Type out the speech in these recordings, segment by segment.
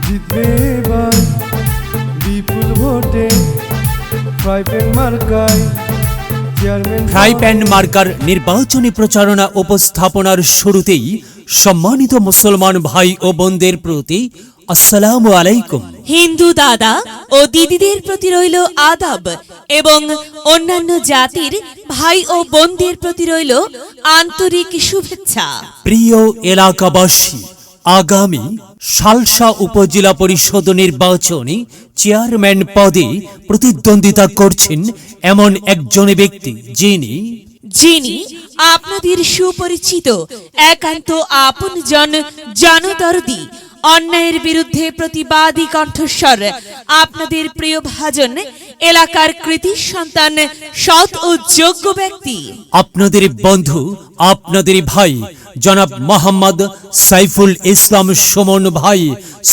জিতবে এবার বিপুল ভোটে ফ্রাই প্যান মার্কায় চেয়ারম্যান। ফ্রাই প্যান মার্কার নির্বাচনী প্রচারণা উপস্থাপনার শুরুতেই সম্মানিত মুসলমান ভাই ও বোনদের প্রতি আসসালামু আলাইকুম। হিন্দু দাদা ও দিদিদের প্রতি রইল আদাব এবং অন্যান্য জাতির ভাই ও বোনদের প্রতি রইল আন্তরিক শুভেচ্ছা। প্রিয় এলাকাবাসী, আগামী সালসা উপজেলা পরিষদ নির্বাচনে চেয়ারম্যান পদে প্রতিদ্বন্দ্বিতা করছেন এমন একজন ব্যক্তি যিনি আপনাদের সুপরিচিত একান্ত আপনজন জনদরদি, অন্যায়ের বিরুদ্ধে প্রতিবাদী কণ্ঠস্বর, আপনাদের প্রিয় ভাজন, এলাকার কৃতি সন্তান, সৎ ও যোগ্য ব্যক্তি, আপনাদের বন্ধু, আপনাদের ভাই জনাব মোহাম্মদ সাইফুল ইসলাম সুমন ভাই।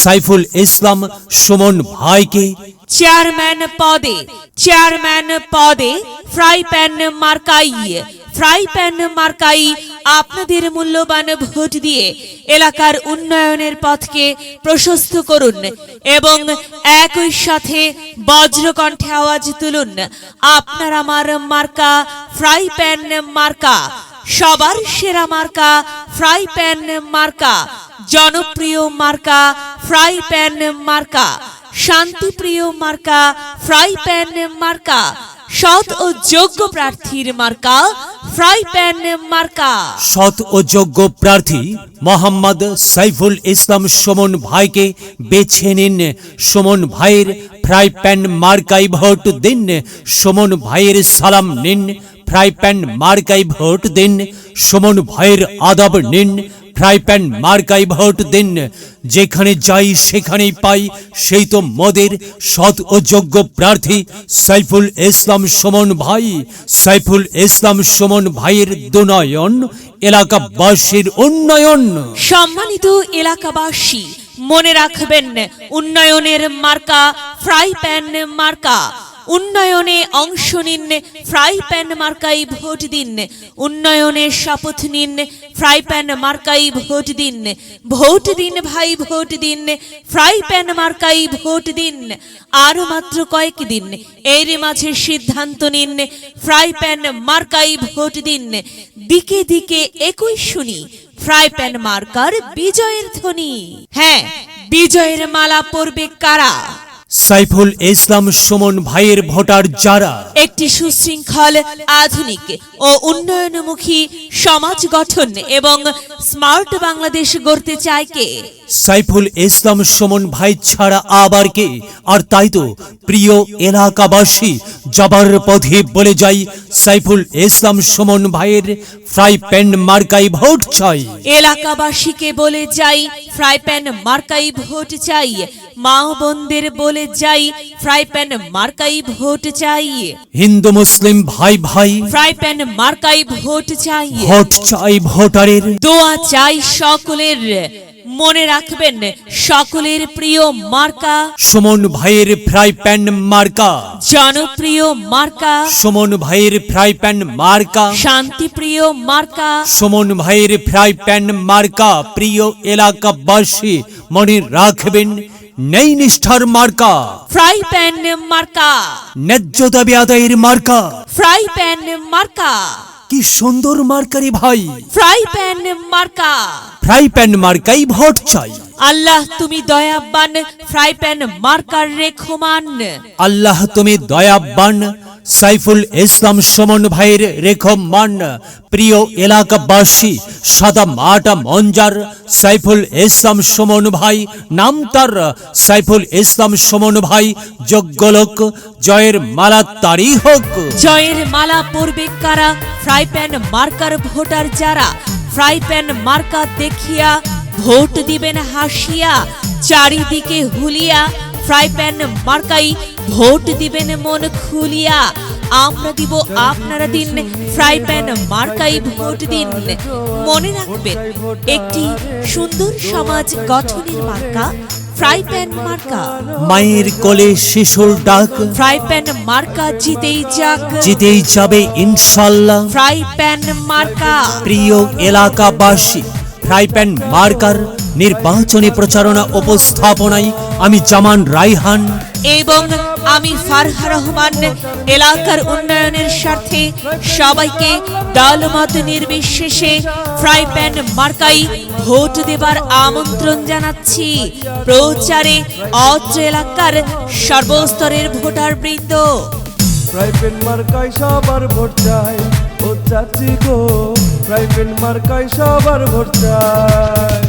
সাইফুল ইসলাম সুমন ভাইকে চেয়ারম্যান পদে ফ্রাই প্যান মার্কাই আপনাদের মূল্যবান ভোট দিয়ে এলাকার উন্নয়নের পথকে প্রশস্ত করুন এবং একই সাথে বজ্রকণ্ঠে আওয়াজ তুলুন, আপনার আমার মার্কা ফ্রাই প্যান মার্কা, সবার সেরা মার্কা ফ্রাই প্যান মার্কা, জনপ্রিয় মার্কা ফ্রাই প্যান মার্কা, শান্তিপ্রিয় মার্কা ফ্রাই প্যান মার্কা, সৎ ও যোগ্য প্রার্থীর মার্কা ফ্রাই প্যান মার্কা। সৎ ও যোগ্য প্রার্থী মোহাম্মদ সাইফুল ইসলাম সুমন ভাইকে বেছে নিন। সুমন ভাইয়ের ফ্রাই প্যান মার্কাই ভোট দিন। সুমন ভাইয়ের সালাম নিন, ফ্রাই প্যান মার্কাই ভোট দিন। সুমন ভাইয়ের আদব নিন, ফ্রাই প্যান মার্কাই ভোট দিন। যেখানে যাই সেখানেই পাই সেই তো মোদের সৎ ও যোগ্য প্রার্থী সাইফুল ইসলাম সুমন ভাই। সাইফুল ইসলাম সুমন ভাইয়ের দুনয়ন এলাকাবাসীর উন্নয়ন। সম্মানিত এলাকাবাসী, মনে রাখবেন, উন্নয়নের মার্কা ফ্রাই প্যান মার্কা। উন্নয়নে অংশ নিন, ফ্রাই প্যান মার্কাই ভোট দিন। উন্নয়নের শপথ নিন, ফ্রাই প্যান মার্কাই ভোট দিন। ভোট দিন ভাই, ভোট দিন, ফ্রাই প্যান মার্কাই ভোট দিন। আরো মাত্র কয়েকদিন, এর মাঝে সিদ্ধান্ত নিন, ফ্রাই প্যান মার্কাই ভোট দিন। দিকে দিকে একই শুনি ফ্রাই প্যান মার্কার বিজয়ের ধ্বনি। হ্যাঁ, বিজয়ের মালা পরবে কারা? সাইফুল ইসলাম সুমন ভাইয়ের ভোটার যারা একটি সুশৃঙ্খল, আধুনিক ও উন্নয়নমুখী সমাজ গঠন এবং স্মার্ট বাংলাদেশ গড়তে চায় কে? সাইফুল ইসলাম সুমন ভাই ছাড়া আবার কে? আর তাই তো প্রিয় এলাকাবাসী, যাবার পথে বলে যাই, সাইফুল ইসলাম সুমন ভাইয়ের ফ্রাই প্যান মার্কাই ভোট চাই। এলাকাবাসীকে বলে যাই, ফ্রাই প্যান মার্কাই ভোট চাই। মা বোনদের বলে যাই, ফ্রাই প্যান মার্কাই ভোট চাই। হিন্দু মুসলিম ভাই ভাই, ফ্রাই প্যান মার্কাই ভোট চাই। ভোট চাই ভোটারের, দোয়া চাই সকলের। মনে রাখবেন, সকলের প্রিয় মার্কা সুমন ভাইয়ের ফ্রাই প্যান মার্কা, জনপ্রিয় মার্কা সুমন ভাইয়ের ফ্রাই প্যান মার্কা, শান্তিপ্রিয় মার্কা সুমন ভাইয়ের ফ্রাই প্যান মার্কা। প্রিয় এলাকাবাসী, মনে রাখবেন, নেই নিষ্ঠার মার্কা ফ্রাই প্যান মার্কা, ন্যায্য দাবি আদায়ের মার্কা। ফ্রাই প্যান মার্কা, কি সুন্দর মার্কারি ভাই, ফ্রাই প্যান মার্কা। ফ্রাই প্যান মার্কাই ভোট চাই। আল্লাহ তুমি দয়াবান, ফ্রাই প্যান মার্কার রেখমান। আল্লাহ তুমি দয়াবান, সাইফুল ইসলাম সুমন ভাইয়ের রেখমান। প্রিয় এলাকাবাসী, সাদা মাটা মঞ্জার সাইফুল ইসলাম সুমন ভাই, নাম তার সাইফুল ইসলাম সুমন ভাই, যোগ্য লোক, জয়ের মালা তারই হোক। জয়ের মালা পরবে কারা? ফ্রাই প্যান মার্কার ভোটার যারা। ফ্রাই প্যান মার্কা দেখিয়া ভোট দিবেন হাসিয়া, চারিদিকে হুলিয়া ফ্রাই প্যান মার্কাই ভোট দিবেন মন খুলিয়া। আমরা দিব, আপনারা দিন, ফ্রাই প্যান মার্কাই ভোট দিন। মনে রাখবেন, একটি সুন্দর সমাজ গঠনের মার্কা ফ্রাই প্যান মার্কা। মায়ের কোলে শিশুর ডাক, ফ্রাই প্যান মার্কা জিতেই যাক, জিতেই যাবে ইনশাল্লাহ। ফ্রাই প্যান মার্কা। প্রিয় এলাকাবাসী, ফ্রাই প্যান মার্কার নির্বাচনী প্রচারণা উপস্থাপনায় আমি জামান রাইহান এবং আমি ফারহা রহমান এলাকার উন্নয়নের স্বার্থে সবাইকে দলমত নির্বিশেষে ফ্রাই প্যান মার্কাই ভোট দেবার আমন্ত্রণ জানাচ্ছি। প্রচারে অত্র এলাকার সর্বস্তরের ভোটার বৃন্দ। ফ্রাই প্যান মার্কায় সবার ভোট চাই, ও চাচি গো ফ্রাই প্যান মার্কায় সবার ভোট চাই।